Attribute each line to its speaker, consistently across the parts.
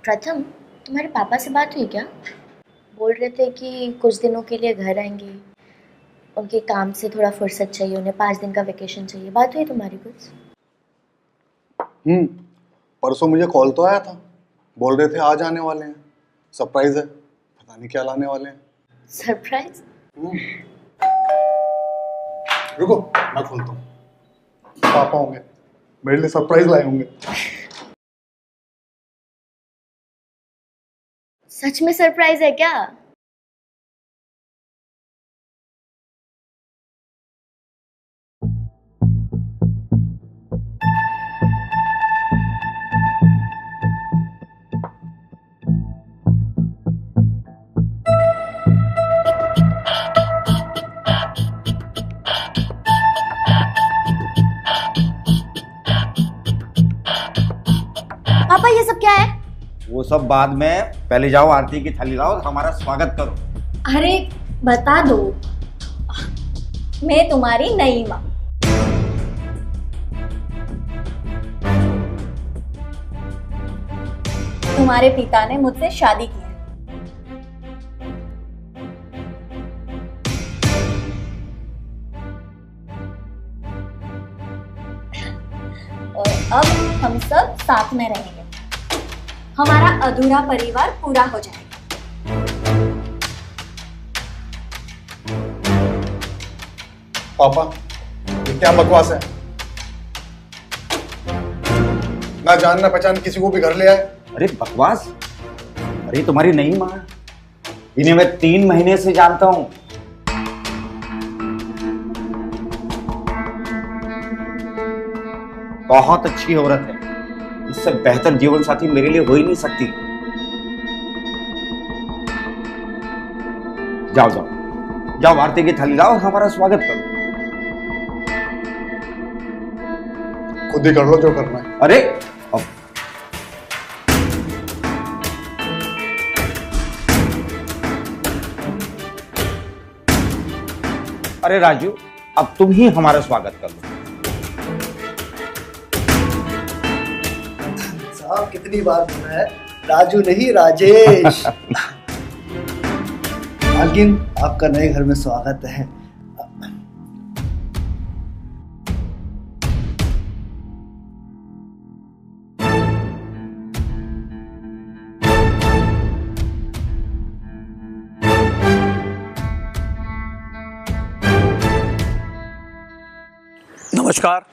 Speaker 1: प्रथम, तुम्हारे पापा से बात हुई क्या? बोल रहे थे कि कुछ दिनों के लिए घर आएंगे, उनके काम से थोड़ा फुर्सत चाहिए, उन्हें 5 दिन का वेकेशन चाहिए। बात हुई तुम्हारी कुछ?
Speaker 2: परसों मुझे कॉल तो आया था, बोल रहे थे आज आने वाले हैं, सरप्राइज है, पता नहीं क्या लाने वाले हैं।
Speaker 1: सरप्राइज?
Speaker 2: रुको मैं खोलता हूँ, पापा होंगे मेरे लिए सरप्राइज लाए होंगे।
Speaker 1: सच में सरप्राइज है क्या? पापा ये सब क्या है?
Speaker 3: वो सब बाद में, पहले जाओ आरती की थाली लाओ, हमारा स्वागत करो।
Speaker 4: अरे बता दो, मैं तुम्हारी नई माँ। तुम्हारे पिता ने मुझसे शादी की है। और अब हम सब साथ में रहेंगे, हमारा अधूरा परिवार पूरा हो जाएगा।
Speaker 2: पापा ये क्या बकवास है? ना जान ना पहचान किसी को भी घर ले आए।
Speaker 3: अरे बकवास? अरे तुम्हारी नई माँ, इन्हें मैं 3 महीने से जानता हूं। बहुत अच्छी औरत है, इससे बेहतर जीवन साथी मेरे लिए हो ही नहीं सकती। जाओ जाओ जाओ, आरती की थाली लाओ, हमारा स्वागत करो।
Speaker 2: खुद ही कर लो जो करना है।
Speaker 3: अरे अरे राजू, अब तुम ही हमारा स्वागत कर लो।
Speaker 5: साहब कितनी बार सुना है, राजू नहीं राजेश। लेकिन आपका नए घर में स्वागत है।
Speaker 6: नमस्कार,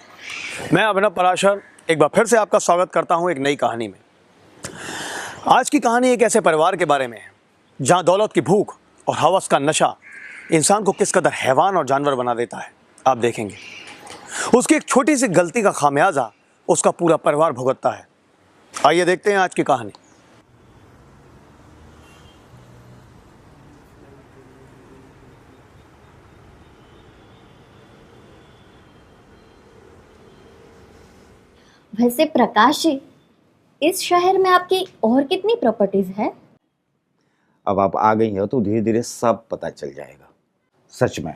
Speaker 6: मैं अभिनव पराशर एक बार फिर से आपका स्वागत करता हूं एक नई कहानी में। आज की कहानी एक ऐसे परिवार के बारे में है जहां दौलत की भूख और हवस का नशा इंसान को किस कदर हैवान और जानवर बना देता है, आप देखेंगे। उसकी एक छोटी सी गलती का खामियाजा उसका पूरा परिवार भुगतता है। आइए देखते हैं आज की कहानी।
Speaker 4: वैसे प्रकाश जी, इस शहर में आपकी और कितनी प्रॉपर्टीज है?
Speaker 3: अब आप आ गई हो तो धीरे धीरे सब पता चल जाएगा। सच में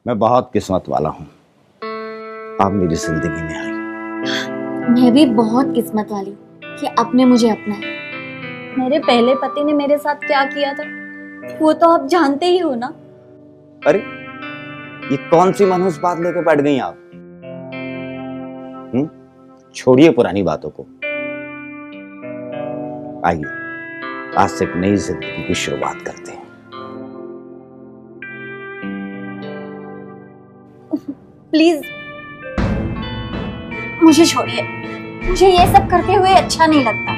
Speaker 3: मैं बहुत किस्मत वाला हूँ, आप मेरी जिंदगी में आई।
Speaker 4: मैं भी बहुत किस्मत वाली कि आपने मुझे अपनाया। मेरे पहले पति ने मेरे साथ क्या किया था वो तो आप जानते ही हो ना।
Speaker 3: अरे ये कौन सी मनहूस बात लेके बैठ गई आप? छोड़िए पुरानी बातों को, आइए आज से एक नई जिंदगी की शुरुआत करते हैं।
Speaker 4: प्लीज मुझे छोड़िए, मुझे ये सब करते हुए अच्छा नहीं लगता।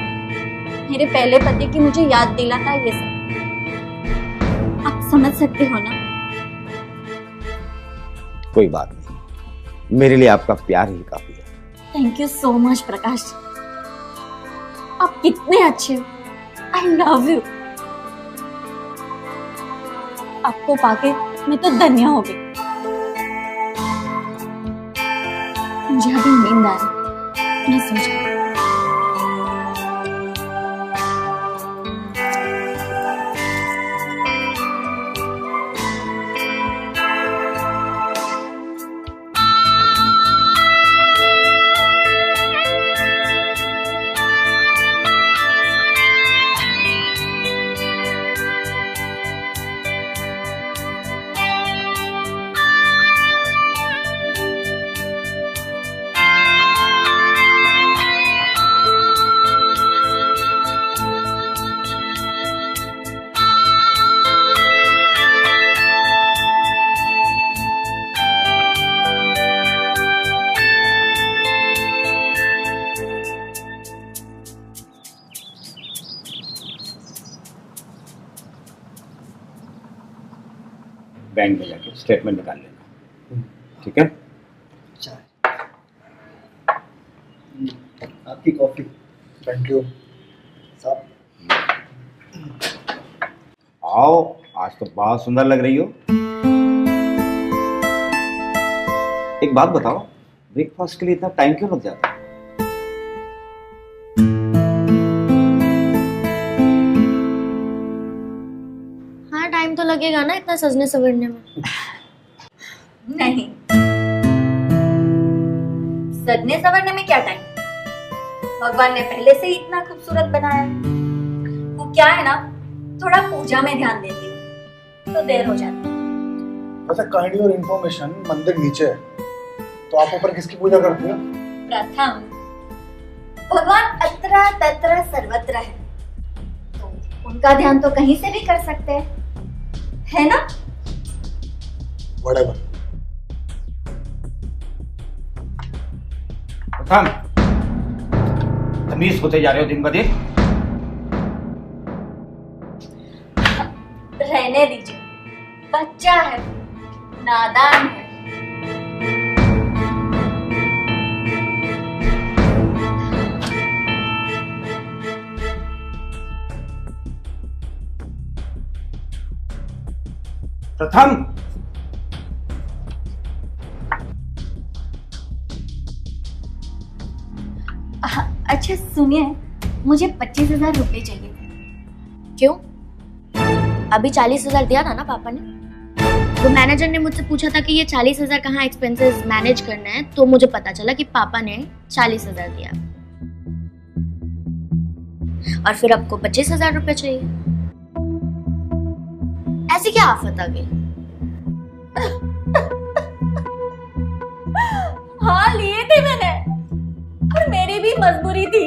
Speaker 4: मेरे पहले पति की मुझे याद दिलाता है ये सब, आप समझ सकते हो ना।
Speaker 3: कोई बात नहीं, मेरे लिए आपका प्यार ही काफी है।
Speaker 4: थैंक यू सो मच प्रकाश, आप कितने अच्छे हो। I love you. आपको पाके मैं तो धन्य हो गई। मुझे अभी नींद आ रही, मैं सो जाऊं।
Speaker 3: बैंक में जाके स्टेटमेंट निकाल लेना, ठीक है?
Speaker 5: चाय। आपकी कॉफी। थैंक यू साहब।
Speaker 3: आओ, आज तो बहुत सुंदर लग रही हो। एक बात बताओ, ब्रेकफास्ट के लिए इतना टाइम क्यों लग जाता है?
Speaker 1: हाँ, टाइम तो लगेगा ना इतना सजने संवरने में।
Speaker 4: नहीं, सजने संवरने में क्या टाइम? भगवान ने पहले से ही इतना खूबसूरत बनाया है। वो क्या है ना, थोड़ा पूजा में ध्यान देती हूँ तो देर हो जाती है।
Speaker 2: वैसे काइंड योर इन्फॉर्मेशन, मंदिर नीचे है, तो आप ऊपर किसकी पूजा करती हो?
Speaker 4: प्रथम, भगवान अत्र तत्र सर्वत्र है, तो उनका ध्यान तो कहीं से भी कर सकते हैं, है ना?
Speaker 2: Whatever.
Speaker 3: प्रथम, तमीज होते जा रहे हो दिन ब दिन।
Speaker 4: रहने दीजिए, बच्चा है, नादान है।
Speaker 3: प्रथम,
Speaker 4: अच्छा सुनिए, मुझे 25,000 रुपए चाहिए थे।
Speaker 1: क्यों? अभी 40,000 दिया था ना पापा ने। तो मैनेजर ने मुझसे पूछा था कि ये 40,000 कहाँ एक्सपेंसेस मैनेज करना है, तो मुझे पता चला कि पापा ने 40,000 दिया और फिर आपको 25,000 रुपए चाहिए। ऐसी क्या आफत आ गई?
Speaker 4: हाँ, लिए थे मैंने, और मेरी भी मजबूरी थी।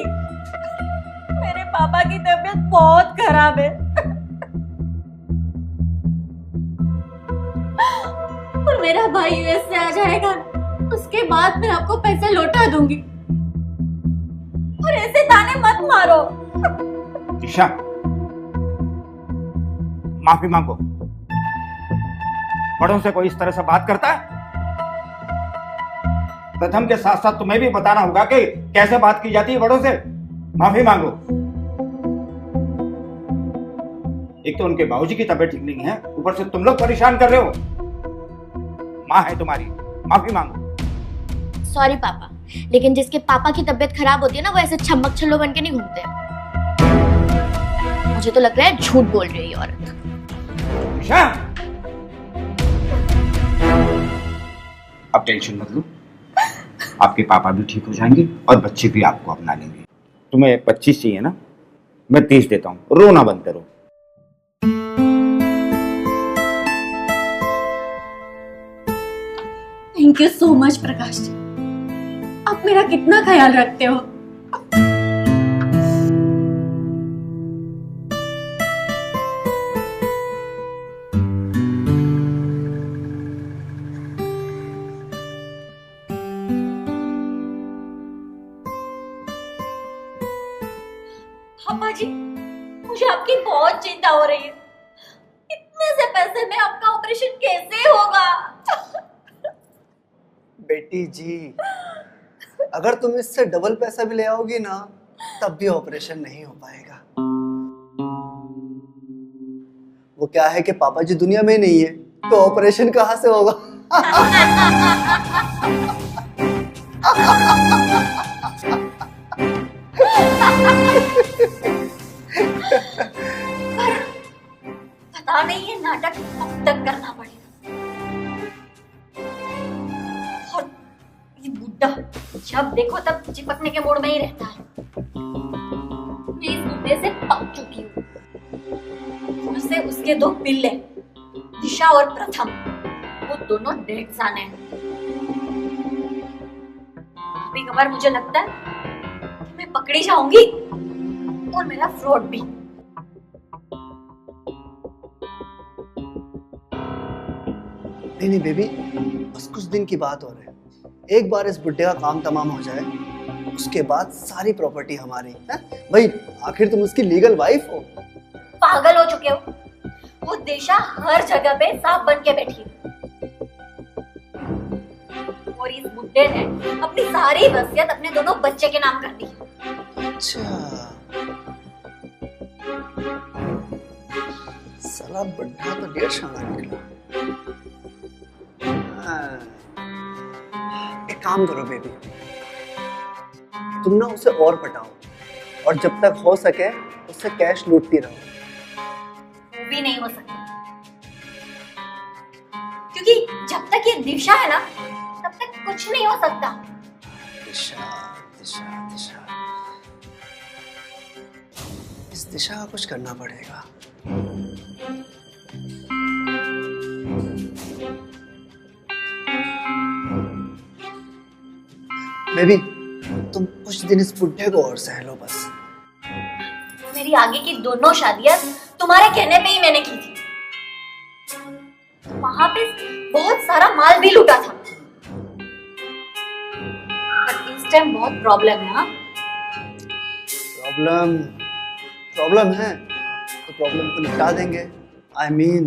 Speaker 4: मेरे पापा की तबीयत बहुत खराब है और मेरा भाई यूएस से आ जाएगा, उसके बाद मैं आपको पैसे लौटा दूंगी। और ऐसे ताने मत मारो।
Speaker 3: ईशा, माफी मांगो। बड़ों से कोई इस तरह से बात करता है? प्रथम के साथ साथ तुम्हें भी बताना होगा कि कैसे बात की जाती है बड़ों से। माफी मांगो। एक तो उनके बाबूजी की तबीयत ठीक नहीं है, ऊपर से तुम लोग परेशान कर रहे हो। माँ है तुम्हारी, माफी मांगो।
Speaker 1: सॉरी पापा, लेकिन जिसके पापा की तबीयत खराब होती है ना, वो ऐसे छम्मक छल्लो बन के नहीं घूमते। मुझे तो लग रहा है झूठ बोल रही है ये औरत।
Speaker 3: ईशा, अब टेंशन मत लो, आपके पापा भी ठीक हो जाएंगे और बच्चे भी आपको अपना लेंगे। तुम्हें 25 चाहिए ना, मैं 30 देता हूँ, रोना बंद करो।
Speaker 4: Thank you so much Prakash ji, आप मेरा कितना ख्याल रखते हो। पापा जी, मुझे आपकी बहुत चिंता हो रही है। इतने से पैसे में आपका ऑपरेशन कैसे होगा?
Speaker 5: बेटी जी, अगर तुम इससे डबल पैसा भी ले आओगी ना, तब भी ऑपरेशन नहीं हो पाएगा। वो क्या है कि पापा जी दुनिया में नहीं है, तो ऑपरेशन कहाँ से होगा?
Speaker 4: पता नहीं ये नाटक कब तक करना पड़ेगा। और ये बुड्ढा जब देखो तब चिपकने के मूड में ही रहता है। मैं इस बुड्ढे से पक चुकी हूँ। उससे उसके 2 पिल्ले, दिशा और प्रथम, वो दोनों डेढ़ साने हैं। कभी कभार मुझे लगता है कि मैं पकड़ी जाऊंगी और मेरा फ्रॉड भी।
Speaker 5: नहीं बेबी, बस कुछ दिन की बात हो रही है। एक बार इस बुड्ढे का काम तमाम हो जाए, उसके बाद सारी प्रॉपर्टी हमारी है। भाई आखिर तुम उसकी लीगल वाइफ हो।
Speaker 4: पागल हो चुके हो। वो दिशा हर जगह पे सांप बन के बैठी है। और इस बुड्ढे ने अपनी सारी वसीयत अपने दोनों बच्चे के नाम कर दी।
Speaker 5: अच्छा, साला बुड्ढा तो डेढ़ शाना निकला। हाँ, एक काम करो बेबी, तुम ना उसे और पटाओ और जब तक हो सके उससे कैश लूटती रहो।
Speaker 4: वो भी नहीं हो सकता, क्योंकि जब तक ये दिशा है ना तब तक कुछ नहीं हो सकता।
Speaker 5: दिशा दिशा दिशा, इस दिशा का कुछ करना पड़ेगा। बेबी, तुम कुछ दिन इस बुड्ढे को और सह लो बस।
Speaker 4: मेरी आगे की दोनों शादियां तुम्हारे कहने पे ही मैंने की थी। वहां पे बहुत सारा माल भी लूटा था, पर इस टाइम बहुत प्रॉब्लम है। हाँ,
Speaker 5: प्रॉब्लम है तो प्रॉब्लम को निपटा देंगे। आई मीन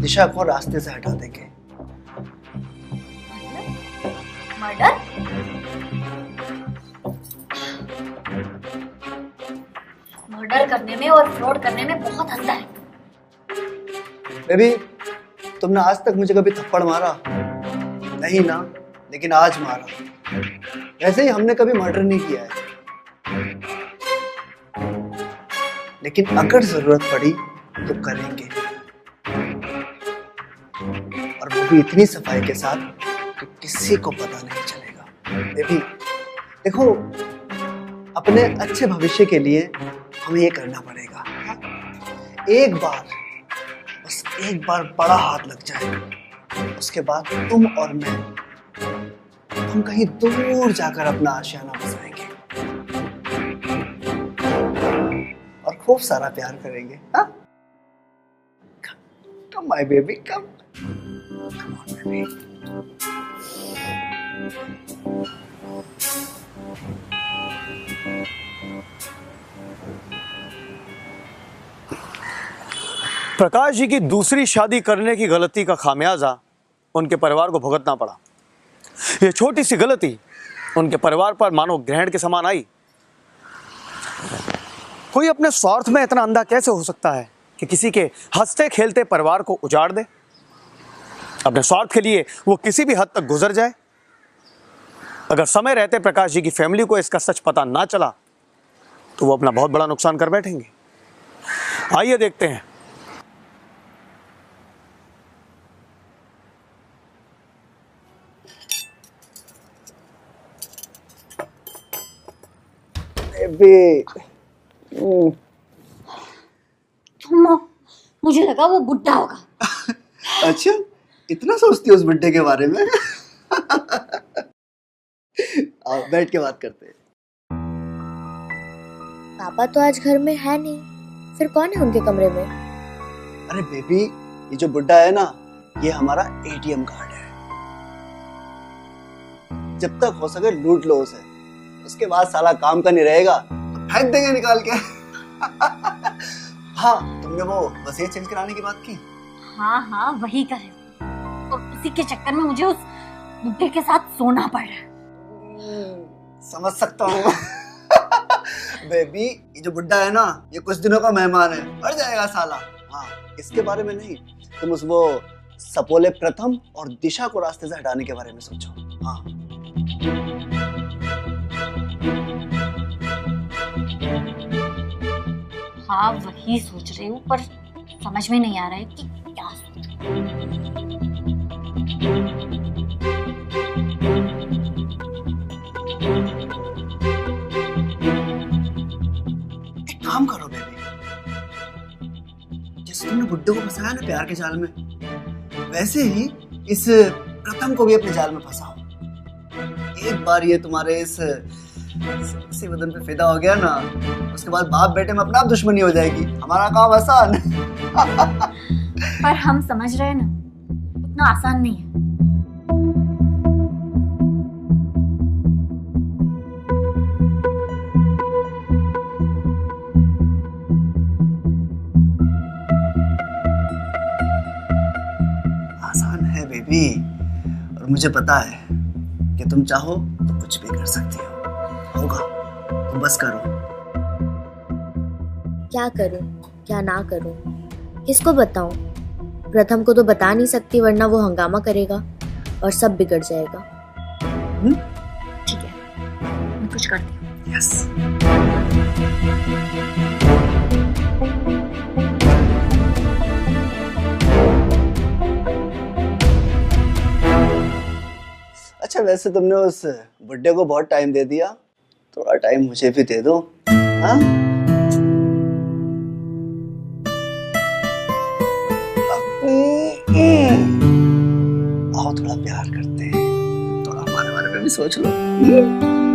Speaker 5: दिशा को रास्ते से हटा देंगे।
Speaker 4: मर्डर? मर्डर करने में और फ्रॉड करने में बहुत अंतर है।
Speaker 5: बेबी, तुमने आज तक मुझे कभी थप्पड़ मारा नहीं ना, लेकिन आज मारा। वैसे ही हमने कभी मर्डर नहीं किया है, लेकिन अगर जरूरत पड़ी तो करेंगे, और वो भी इतनी सफाई के साथ कि किसी को पता नहीं चलेगा। बेबी देखो, अपने अच्छे भविष्य के लिए हमें ये करना पड़ेगा। एक बार, बस एक बार बड़ा हाथ लग जाए, उसके बाद तुम और मैं, हम कहीं दूर जाकर अपना आशियाना बसाएंगे और खूब सारा प्यार करेंगे। हाँ, come my baby, come on baby.
Speaker 6: Prakash ji की दूसरी शादी करने की गलती का खामियाजा उनके परिवार को भुगतना पड़ा। यह छोटी सी गलती उनके परिवार पर मानो ग्रहण के समान आई। कोई अपने स्वार्थ में इतना अंधा कैसे हो सकता है कि किसी के हंसते खेलते परिवार को उजाड़ दे? अपने स्वार्थ के लिए वो किसी भी हद तक गुजर जाए। अगर समय रहते प्रकाश जी की फैमिली को इसका सच पता ना चला तो वो अपना बहुत बड़ा नुकसान कर बैठेंगे। आइए देखते हैं।
Speaker 4: मुझे लगा वो बुड्ढा होगा।
Speaker 5: अच्छा, इतना सोचती हो उस बुड्ढे के बारे में? आओ बैठ के बात करते हैं।
Speaker 1: पापा तो आज घर में है नहीं, फिर कौन है उनके कमरे में?
Speaker 5: अरे बेबी, ये जो बुड्ढा है ना, ये हमारा एटीएम कार्ड है। जब तक हो सके लूट लो उसे, उसके बाद साला काम का नहीं रहेगा तो फेंक देंगे निकाल के। हाँ, तुमने वो वसीयत चेंज कराने की बात की?
Speaker 4: हाँ, वही करे। और उसी के चक्कर में मुझे उस बुड्ढे के साथ सोना पड़ रहा है।
Speaker 5: समझ सकता हूँ। बेबी, ये जो बुड्ढा है ना, ये कुछ दिनों का मेहमान है, मर जाएगा साला। हाँ, इसके बारे में नहीं, तुम उस वो सपोले प्रथम और दिशा को रास्ते से हटाने के बारे में सोचो। हाँ,
Speaker 4: हाँ, वही सोच रही हूँ, पर समझ में नहीं आ रहा है कि क्या सोचूं।
Speaker 5: एक काम करो बेबी, जैसे तुमने बुड्ढे को फंसाया ना प्यार के जाल में, वैसे ही इस प्रथम को भी अपने जाल में फंसाओ। एक बार ये तुम्हारे इस सेक्सी बदन पे फिदा हो गया ना, उसके बाद बाप बेटे में अपना आप दुश्मनी हो जाएगी। हमारा काम आसान।
Speaker 4: पर हम समझ रहे हैं ना, उतना आसान नहीं है।
Speaker 5: बेबी, और मुझे पता है कि तुम चाहो तो कुछ भी कर सकती हो। होगा, तुम बस करो।
Speaker 1: क्या करूं, क्या ना करूं, किसको बताऊं? प्रथम को तो बता नहीं सकती, वरना वो हंगामा करेगा और सब बिगड़ जाएगा।
Speaker 4: ठीक है, मैं कुछ करती हूँ।
Speaker 5: यस। अच्छा, वैसे तुमने उस बुड्ढे को बहुत टाइम दे दिया, थोड़ा टाइम मुझे भी दे दो। हाँ? आओ थोड़ा प्यार करते हैं, थोड़ा हमारे बारे में भी सोच लो।